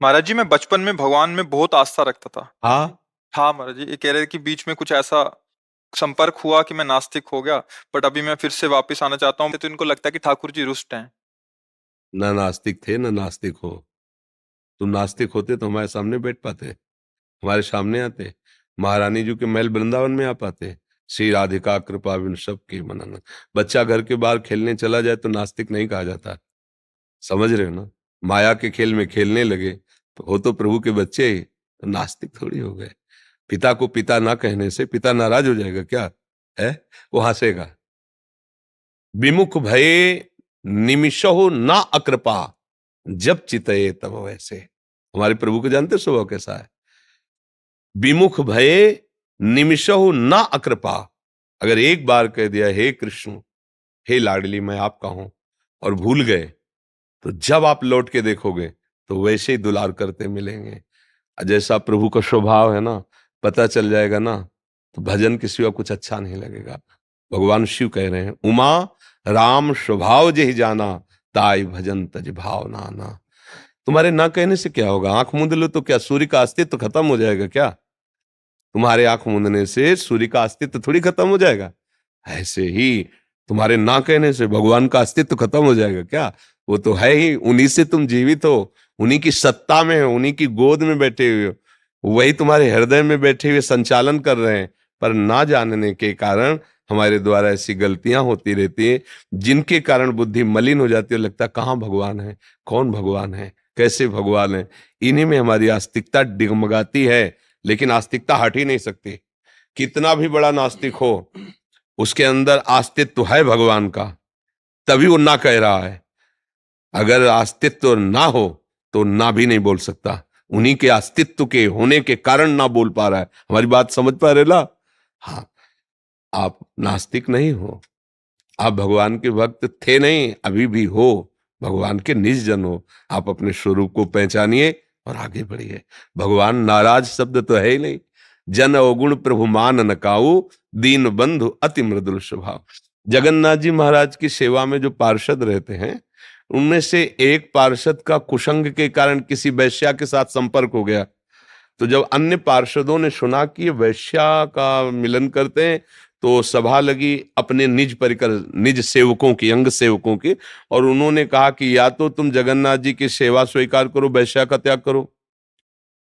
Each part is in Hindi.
महाराज जी, मैं बचपन में भगवान में बहुत आस्था रखता था। हाँ। हाँ महाराज जी, ये कह रहे कि बीच में कुछ ऐसा संपर्क हुआ कि मैं नास्तिक हो गया। बट अभी मैं फिर से वापस आना चाहता हूँ, तो इनको लगता है कि ठाकुर जी रुष्ट हैं। न नास्तिक थे न नास्तिक हो। तुम नास्तिक होते तो हमारे सामने बैठ पाते, हमारे सामने आते, महारानी जी के महल वृंदावन में आ पाते। श्री राधिका कृपा बिन सब की मनन। बच्चा घर के बाहर खेलने चला जाए तो नास्तिक नहीं कहा जाता। समझ रहे हो ना? माया के खेल में खेलने लगे तो हो तो प्रभु के बच्चे ही, तो नास्तिक थोड़ी हो गए। पिता को पिता ना कहने से पिता नाराज हो जाएगा क्या? है? वो हंसेगा। विमुख भये निमिषहु ना अकृपा, जब चितये तब वैसे। हमारे प्रभु को जानते स्वभाव कैसा है? विमुख भये निमिषहु ना अकृपा। अगर एक बार कह दिया हे कृष्ण, हे लाडली मैं आपका हूं, और भूल गए, तो जब आप लौट के देखोगे तो वैसे ही दुलार करते मिलेंगे। जैसा प्रभु का स्वभाव है ना, पता चल जाएगा ना, तो भजन के सिवा कुछ अच्छा नहीं लगेगा। भगवान शिव कह रहे हैं, उमा राम स्वभाव जेहि जाना, ताई भजन तज भाव नाना। तुम्हारे ना कहने से क्या होगा? आंख मूंद लो तो क्या सूर्य का अस्तित्व खत्म हो जाएगा क्या? तुम्हारे आंख मूंदने से सूर्य का अस्तित्व थोड़ी खत्म हो जाएगा। ऐसे ही तुम्हारे ना कहने से भगवान का अस्तित्व खत्म हो जाएगा क्या? वो तो है ही, उन्हीं से तुम जीवित हो, उन्हीं की सत्ता में हो, उन्हीं की गोद में बैठे हुए हो, वही तुम्हारे हृदय में बैठे हुए संचालन कर रहे हैं। पर ना जानने के कारण हमारे द्वारा ऐसी गलतियां होती रहती हैं, जिनके कारण बुद्धि मलिन हो जाती है। लगता है कहाँ भगवान है, कौन भगवान है, कैसे भगवान है। इन्हीं में हमारी आस्तिकता डिगमगाती है। लेकिन आस्तिकता हट ही नहीं सकती। कितना भी बड़ा नास्तिक हो, उसके अंदर अस्तित्व है भगवान का, तभी वो ना कह रहा है। अगर अस्तित्व ना हो तो ना भी नहीं बोल सकता। उन्हीं के अस्तित्व के होने के कारण ना बोल पा रहा है। हमारी बात समझ पा रहे ला? हाँ। आप नास्तिक नहीं हो, आप भगवान के भक्त थे नहीं, अभी भी हो, भगवान के निज जन हो। आप अपने स्वरूप को पहचानिए और आगे बढ़िए। भगवान नाराज शब्द तो है ही नहीं। जन अवगुण प्रभु मान न काऊ, दीन बंधु अति मृदुल स्वभाव। जगन्नाथ जी महाराज की सेवा में जो पार्षद रहते हैं, उनमें से एक पार्षद का कुसंग के कारण किसी वैश्या के साथ संपर्क हो गया। तो जब अन्य पार्षदों ने सुना कि ये वैश्या का मिलन करते हैं, तो सभा लगी अपने निज परिकर, निज सेवकों की, अंग सेवकों की, और उन्होंने कहा कि या तो तुम जगन्नाथ जी की सेवा स्वीकार करो, वैश्या का त्याग करो,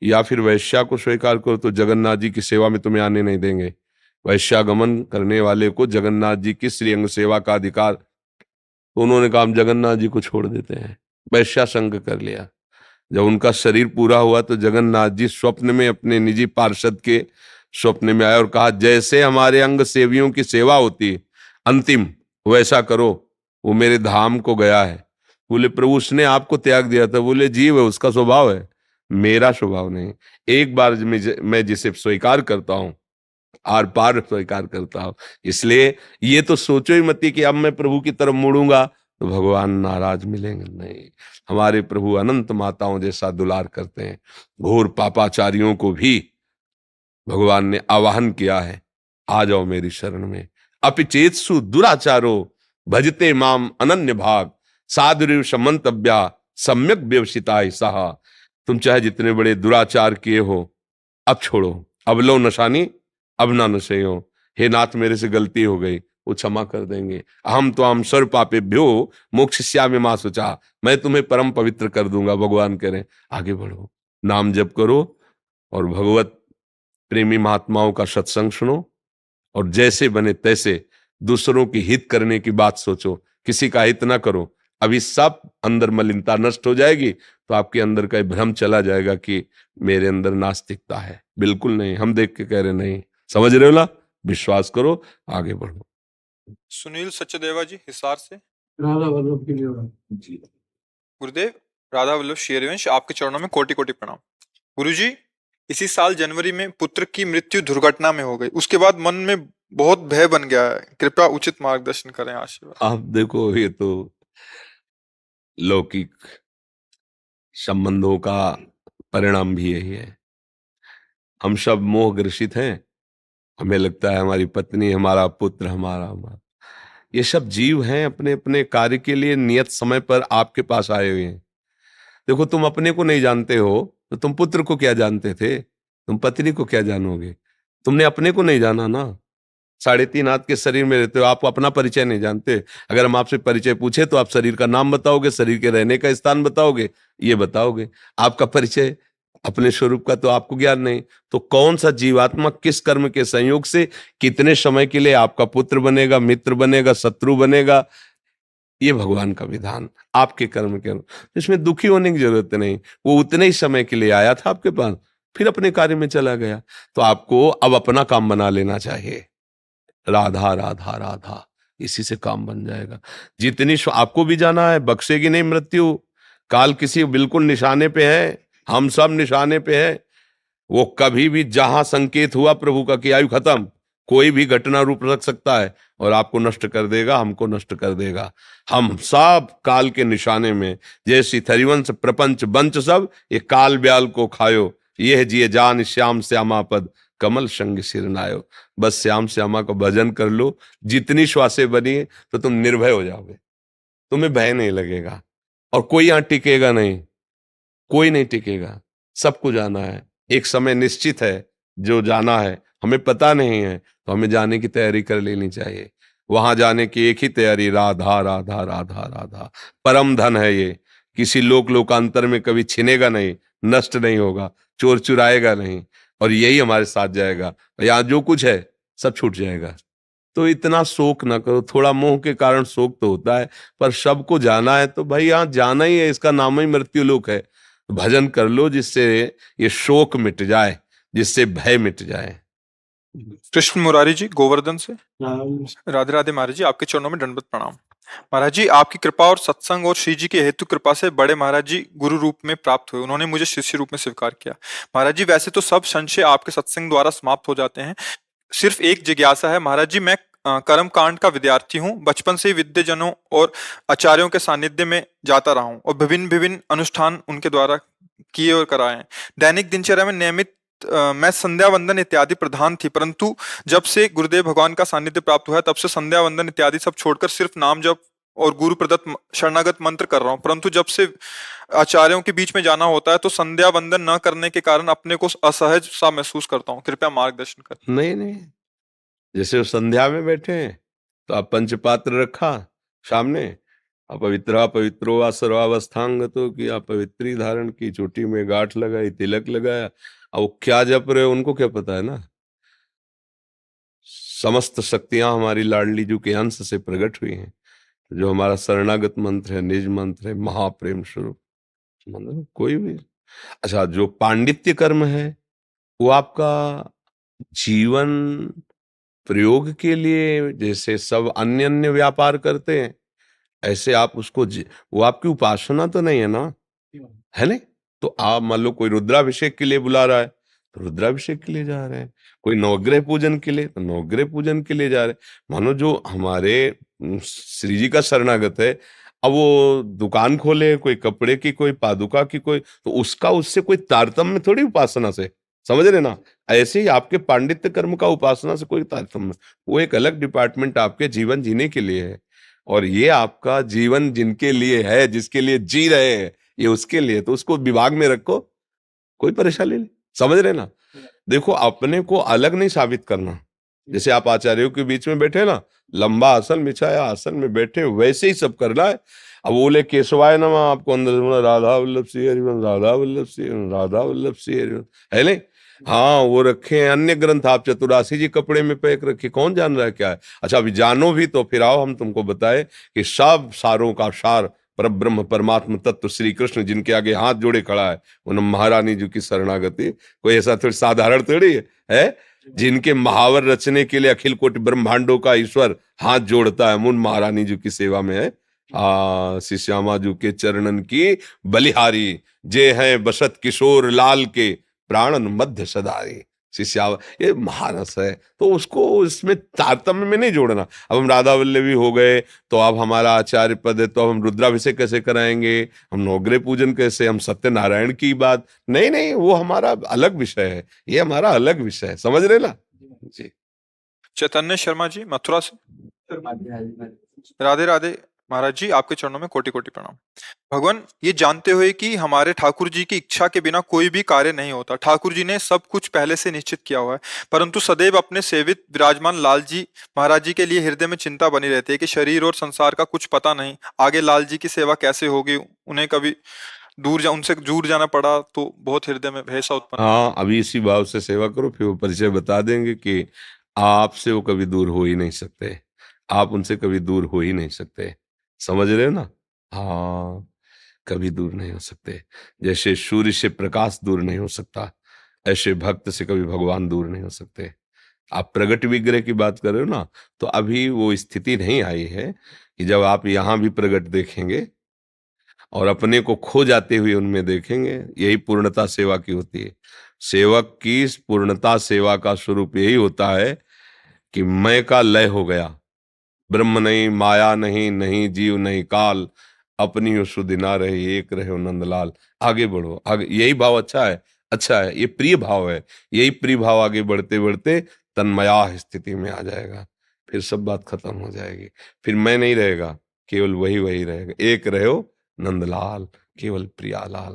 या फिर वैश्या को स्वीकार करो तो जगन्नाथ जी की सेवा में तुम्हें आने नहीं देंगे। वैश्यागमन करने वाले को जगन्नाथ जी की श्री अंग सेवा का अधिकार। तो उन्होंने कहा हम जगन्नाथ जी को छोड़ देते हैं, वैश्या संग कर लिया। जब उनका शरीर पूरा हुआ तो जगन्नाथ जी स्वप्न में अपने निजी पार्षद के स्वप्न में आए और कहा जैसे हमारे अंग सेवियों की सेवा होती है अंतिम, वैसा करो। वो मेरे धाम को गया है। बोले प्रभु उसने आपको त्याग दिया था। बोले जीव है, उसका स्वभाव है, मेरा स्वभाव नहीं। एक बार मैं जिसे स्वीकार करता हूं, आर पार स्वीकार करता हूं। इसलिए ये तो सोचो ही मत कि अब मैं प्रभु की तरफ मुड़ूंगा तो भगवान नाराज मिलेंगे, नहीं। हमारे प्रभु अनंत माताओं जैसा दुलार करते हैं। घोर पापाचारियों को भी भगवान ने आवाहन किया है, आ जाओ मेरी शरण में। अपिचेतसु दुराचारो भजते माम अनन्य भाग, साधुरीव समन्तव्या सम्यक व्यवसिता सहा। तुम चाहे जितने बड़े दुराचार किए हो, अब छोड़ो, अब लो नशानी, अब ना नशे हो। हे नाथ मेरे से गलती हो गई, वो क्षमा कर देंगे। अहम तो हम सर्व पापेभ्यो मोक्षयिष्यामि मा शुचा। मैं तुम्हें परम पवित्र कर दूंगा। भगवान कह रहे हैं आगे बढ़ो, नाम जप करो, और भगवत प्रेमी महात्माओं का सत्संग सुनो, और जैसे बने तैसे दूसरों की हित करने की बात सोचो, किसी का हित ना करो। अभी सब अंदर मलिनता नष्ट हो जाएगी तो आपके अंदर का भ्रम चला जाएगा कि मेरे अंदर नास्तिकता है। बिल्कुल नहीं, हम देख के कह रहे नहीं। समझ रहे हो ना? विश्वास करो, आगे बढ़ो। सुनील सचदेवा जी, हिसार से। राधा वल्लभ की जी। गुरुदेव, राधा वल्लभ शेरवंश, आपके चरणों में कोटि कोटि प्रणाम। गुरुजी, इसी साल जनवरी में पुत्र की मृत्यु दुर्घटना में हो गई। उसके बाद मन में बहुत भय बन गया है। कृपया उचित मार्गदर्शन करें, आशीर्वाद। आप देखो, ये तो लौकिक संबंधों का परिणाम भी यही है। हम सब मोह ग्रसित हैं। हमें लगता है हमारी पत्नी, हमारा पुत्र, हमारा ये सब जीव हैं, अपने अपने कार्य के लिए नियत समय पर आपके पास आए हुए हैं। देखो तुम अपने को नहीं जानते हो तो तुम पुत्र को क्या जानते थे, तुम पत्नी को क्या जानोगे? तुमने अपने को नहीं जाना ना। 3.5 हाथ के शरीर में रहते हो, आप अपना परिचय नहीं जानते। अगर हम आपसे परिचय पूछे तो आप शरीर का नाम बताओगे, शरीर के रहने का स्थान बताओगे, ये बताओगे। आपका परिचय अपने स्वरूप का तो आपको ज्ञान नहीं। तो कौन सा जीवात्मा किस कर्म के संयोग से कितने समय के लिए आपका पुत्र बनेगा, मित्र बनेगा, शत्रु बनेगा, ये भगवान का विधान आपके कर्म के अनुसार। इसमें दुखी होने की जरूरत नहीं। वो उतने ही समय के लिए आया था आपके पास, फिर अपने कार्य में चला गया। तो आपको अब अपना काम बना लेना चाहिए। राधा राधा राधा, इसी से काम बन जाएगा। आपको भी जाना है, बख्शेगी नहीं मृत्यु। काल किसी बिल्कुल निशाने पे है, हम सब निशाने पे है। वो कभी भी जहां संकेत हुआ प्रभु का कि आयु खत्म, कोई भी घटना रूप रख सकता है और आपको नष्ट कर देगा, हमको नष्ट कर देगा। हम सब काल के निशाने में, जैसी थरिवंश प्रपंच बंच सब, ये काल ब्याल को खायो, ये जिए जान श्याम श्यामा पद, कमल संग सिर नायो। बस श्याम श्यामा का भजन कर लो, जितनी श्वासें बनी तो तुम निर्भय हो जाओगे, तुम्हें भय नहीं लगेगा। और कोई यहां टिकेगा नहीं, कोई नहीं टिकेगा। सबको जाना है, एक समय निश्चित है जो जाना है। हमें पता नहीं है तो हमें जाने की तैयारी कर लेनी चाहिए। वहां जाने की एक ही तैयारी, राधा राधा राधा राधा। परम धन है ये, किसी लोकांतर में कभी छिनेगा नहीं, नष्ट नहीं होगा, चोर चुराएगा नहीं, और यही हमारे साथ जाएगा। यहाँ जो कुछ है सब छूट जाएगा। तो इतना शोक ना करो। थोड़ा मोह के कारण शोक तो होता है, पर सबको जाना है तो भाई यहाँ जाना ही है, इसका नाम ही मृत्यु लोक है। भजन कर लो जिससे ये शोक मिट जाए, जिससे भय मिट जाए। कृष्ण मुरारी जी गोवर्धन से। राधे राधे महाराज जी, आपके चरणों में दंडवत प्रणाम। महाराज जी, आपकी कृपा और सत्संग और श्री जी की हेतु कृपा से बड़े महाराज जी गुरु रूप में प्राप्त हुए। उन्होंने मुझे शिष्य रूप में स्वीकार किया। महाराज जी, वैसे तो सब संशय आपके सत्संग द्वारा समाप्त हो जाते हैं। सिर्फ एक जिज्ञासा है महाराज जी। मैं कर्म कांड का विद्यार्थी हूँ। बचपन से ही विद्यजनों और आचार्यों के सानिध्य में जाता रहा हूँ और विभिन्न विभिन्न अनुष्ठान उनके द्वारा किए और कराए हैं। दैनिक दिनचर्या में नियमित मैं संध्या वंदन इत्यादि प्रधान थी, परंतु जब से गुरुदेव भगवान का सानिध्य प्राप्त हुआ है, तब से संध्या वंदन इत्यादि सब छोड़कर सिर्फ नाम जप और गुरु प्रदत्त शरणागत मंत्र कर रहा हूँ। परंतु जब से आचार्यों के बीच में जाना होता है तो संध्या वंदन न करने के कारण अपने को असहज सा महसूस करता हूँ। कृपया मार्गदर्शन करें। नहीं नहीं, जैसे वो संध्या में बैठे हैं तो आप पंचपात्र रखा सामने, अपवित्रा पवित्रो वा सर्वावस्थांगतो, कि आप पवित्री धारण की, चोटी में गांठ लगाई, तिलक लगाया। अब वो क्या जप रहे हो उनको क्या पता है ना। समस्त शक्तियां हमारी लाडली जू के अंश से प्रकट हुई हैं। जो हमारा शरणागत मंत्र है, निज मंत्र है, महाप्रेम स्वरूप मंत्र, कोई भी। अच्छा, जो पांडित्य कर्म है वो आपका जीवन प्रयोग के लिए, जैसे सब अन्य अन्य व्यापार करते हैं, ऐसे आप उसको वो आपकी उपासना तो नहीं है ना, है नहीं। तो आप मान लो कोई रुद्राभिषेक के लिए बुला रहा है तो रुद्राभिषेक के लिए जा रहे हैं, कोई नवग्रह पूजन के लिए तो नवग्रह पूजन के लिए जा रहे हैं। मानो जो हमारे श्री जी का शरणागत है, अब वो दुकान खोले कोई कपड़े की, कोई पादुका की, कोई, तो उसका उससे कोई तारतम्य थोड़ी उपासना से, समझ रहे ना। ऐसे ही आपके पांडित्य कर्म का उपासना से कोई तारतम्य, वो एक अलग डिपार्टमेंट आपके जीवन जीने के लिए है। और ये आपका जीवन जिनके लिए है, जिसके लिए जी रहे हैं, ये उसके लिए, तो उसको विभाग में रखो, कोई परेशानी नहीं। समझ रहे ना। देखो, अपने को अलग नहीं साबित करना। जैसे आप आचार्यों के बीच में बैठे ना, लंबा आसन बिछाया, आसन में बैठे, वैसे ही सब करना है। अब बोले केशवाय नमः, आपको अंदर से बोला राधा वल्लभ श्री हरिवंश, राधा वल्लभ श्री, राधा वल्लभ श्री हरिवंश, है नहीं। हाँ, वो रखे हैं अन्य ग्रंथ, आप चतुरासी जी कपड़े में पैक रखे, कौन जान रहा है क्या है। अच्छा, अभी जानो भी तो फिर आओ हम तुमको बताए कि सब सारों का सार पर ब्रह्म परमात्म तत्व श्री कृष्ण, जिनके आगे हाथ जोड़े खड़ा है, उन महारानी जी की शरणागति कोई ऐसा थोड़ी साधारण थोड़ी है। जिनके महावर रचने के लिए अखिल कोटि ब्रह्मांडों का ईश्वर हाथ जोड़ता है, उन महारानी जी की सेवा में है। श्री श्यामा जी के चरणन की बलिहारी, जे हैं बसत किशोर लाल के, प्राणन मध्य सदारी। श्यामा ये महारस है, तो उसको इसमें तारतम्य में नहीं जोड़ना। अब हम राधा वल्लभी हो गए तो अब हमारा आचार्य पद है, तो अब हम रुद्राभिषेक कैसे कराएंगे, हम नवग्रह पूजन कैसे, हम सत्यनारायण की बात नहीं, नहीं, वो हमारा अलग विषय है, ये हमारा अलग विषय है। समझ रहे ना जी। चैतन्य शर्मा जी मथुरा से। राधे राधे महाराज जी आपके चरणों में कोटि कोटि प्रणाम। भगवान, ये जानते हुए कि हमारे ठाकुर जी की इच्छा के बिना कोई भी कार्य नहीं होता, ठाकुर जी ने सब कुछ पहले से निश्चित किया हुआ है, परंतु सदैव अपने सेवित विराजमान लाल जी महाराज जी के लिए हृदय में चिंता बनी रहती है कि शरीर और संसार का कुछ पता नहीं, आगे लाल जी की सेवा कैसे होगी, उन्हें कभी उनसे दूर जाना पड़ा तो बहुत हृदय में भय सा उत्पन्न होता हाँ, अभी इसी भाव से सेवा करो, फिर वो परिचय बता देंगे कि आपसे वो कभी दूर हो ही नहीं सकते, आप उनसे कभी दूर हो ही नहीं सकते। समझ रहे हो ना? हाँ, कभी दूर नहीं हो सकते। जैसे सूर्य से प्रकाश दूर नहीं हो सकता, ऐसे भक्त से कभी भगवान दूर नहीं हो सकते। आप प्रगट विग्रह की बात कर रहे हो ना, तो अभी वो स्थिति नहीं आई है कि जब आप यहाँ भी प्रगट देखेंगे और अपने को खो जाते हुए उनमें देखेंगे। यही पूर्णता सेवा की होती है। सेवक की इस पूर्णता सेवा का स्वरूप यही होता है कि मैं का लय हो गया, ब्रह्म नहीं, माया नहीं, नहीं जीव नहीं काल, अपनी सुधि ना रही, एक रहे हो नंदलाल। आगे बढ़ो, आगे। यही भाव अच्छा है, अच्छा है, ये प्रिय भाव है। यही प्रिय भाव आगे बढ़ते बढ़ते तन्मया स्थिति में आ जाएगा, फिर सब बात खत्म हो जाएगी। फिर मैं नहीं रहेगा, केवल वही वही रहेगा। एक रहे हो नंदलाल, केवल प्रियालाल,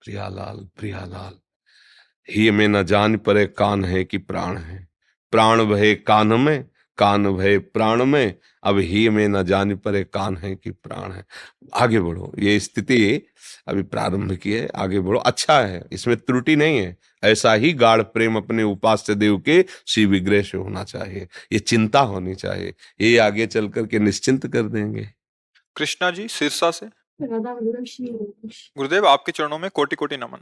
प्रियालाल, प्रियालाल। ही में न जान परे कान है कि प्राण है, प्राण भये कान में, कान भये प्राण में, अब ही में न जान परे कान है कि प्राण है। आगे बढ़ो, ये स्थिति अभी प्रारंभ की है, आगे बढ़ो। अच्छा है, इसमें त्रुटि नहीं है। ऐसा ही गाढ़ प्रेम अपने उपास्य देव के श्री विग्रह से होना चाहिए, ये चिंता होनी चाहिए, ये आगे चल करके निश्चिंत कर देंगे। कृष्णा जी सिरसा से। गुरुदेव आपके चरणों में कोटि कोटि नमन।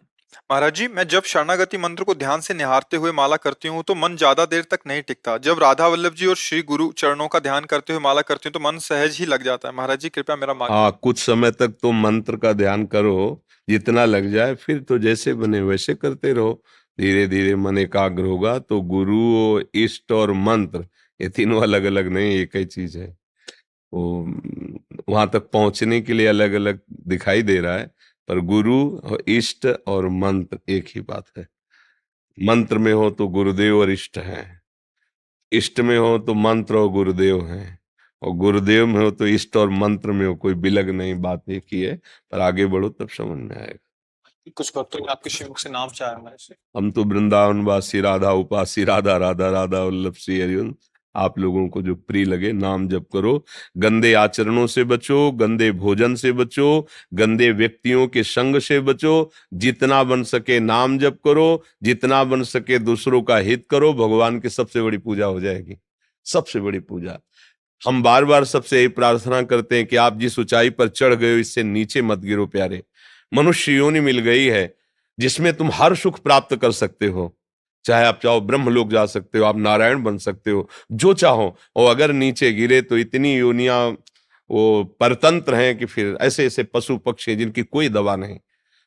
महाराज जी, मैं जब शरणागति मंत्र को ध्यान से निहारते हुए माला करती हूँ तो मन ज्यादा देर तक नहीं टिकता। जब राधा वल्लभ जी और श्री गुरु चरणों का ध्यान करते हुए माला करती हूँ तो मन सहज ही लग जाता है। महाराज जी कृपया मेरा मार्ग। हाँ, कुछ समय तक तो मंत्र का ध्यान करो, जितना लग जाए, फिर तो जैसे बने वैसे करते रहो। धीरे धीरे मन एकाग्र होगा तो गुरु, इष्ट और मंत्र, ये तीनों अलग अलग नहीं, एक ही चीज है। वो वहां तक पहुंचने के लिए अलग अलग दिखाई दे रहा है, पर गुरु और इष्ट और मंत्र एक ही बात है। मंत्र में हो तो गुरुदेव और इष्ट है, इष्ट में हो तो मंत्र और गुरुदेव हैं, और गुरुदेव में हो तो इष्ट और मंत्र में हो, कोई बिलग नहीं, बात एक ही है। पर आगे बढ़ो तब समझ में आएगा। कुछ भक्तों ने आपके श्रीमुख से नाम चाहा है मेरे से। हम तो वृंदावन वासी, राधा उपासी, राधा राधा राधा वल्लभ श्री हरिवंश। आप लोगों को जो प्रिय लगे नाम जप करो। गंदे आचरणों से बचो, गंदे भोजन से बचो, गंदे व्यक्तियों के संग से बचो। जितना बन सके नाम जप करो, जितना बन सके दूसरों का हित करो। भगवान की सबसे बड़ी पूजा हो जाएगी, सबसे बड़ी पूजा। हम बार बार सबसे यही प्रार्थना करते हैं कि आप जिस ऊंचाई पर चढ़ गए हो इससे नीचे मत गिरो प्यारे। मनुष्य योनि मिल गई है जिसमें तुम हर सुख प्राप्त कर सकते हो। चाहे आप चाहो ब्रह्मलोक जा सकते हो, आप नारायण बन सकते हो, जो चाहो। और अगर नीचे गिरे तो इतनी योनियां वो परतंत्र हैं कि फिर ऐसे ऐसे पशु पक्षी जिनकी कोई दवा नहीं।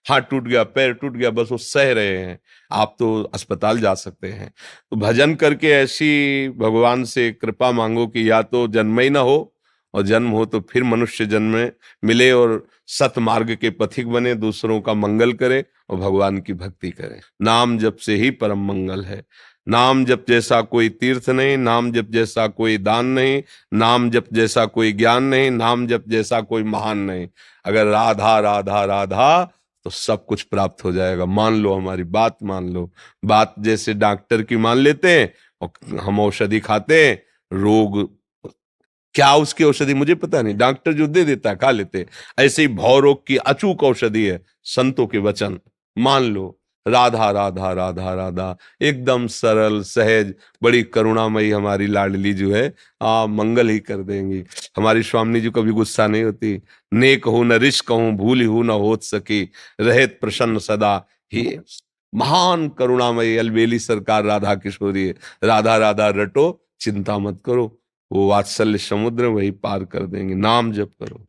हाथ टूट गया, पैर टूट गया, बस वो सह रहे हैं। आप तो अस्पताल जा सकते हैं। तो भजन करके ऐसी भगवान से कृपा मांगो कि या तो जन्म ही ना हो, और जन्म हो तो फिर मनुष्य जन्म में मिले और सतमार्ग के पथिक बने, दूसरों का मंगल करे और भगवान की भक्ति करे। नाम जप से ही परम मंगल है। नाम जप जैसा कोई तीर्थ नहीं, नाम जप जैसा कोई दान नहीं, नाम जप जैसा कोई ज्ञान नहीं, नाम जप जैसा कोई महान नहीं। अगर राधा राधा राधा तो सब कुछ प्राप्त हो जाएगा। मान लो, हमारी बात मान लो। बात जैसे डॉक्टर की मान लेते हैं और हम औषधि खाते हैं, रोग क्या उसकी औषधि मुझे पता नहीं, डॉक्टर जो दे देता है खा लेते हैं। ऐसे ही भव रोग की अचूक औषधि है संतों के वचन। मान लो, राधा राधा राधा राधा, एकदम सरल सहज, बड़ी करुणामयी हमारी लाडली जो है, मंगल ही कर देंगी। हमारी स्वामी जी कभी गुस्सा नहीं होती। नेक हो न रिश कहूं, भूल हो न होत सकी, रहत प्रसन्न सदा ही। महान करुणामयी अलबेली सरकार राधा किशोरी है। राधा राधा रटो, चिंता मत करो, वो वात्सल्य समुद्र वही पार कर देंगे। नाम जप करो।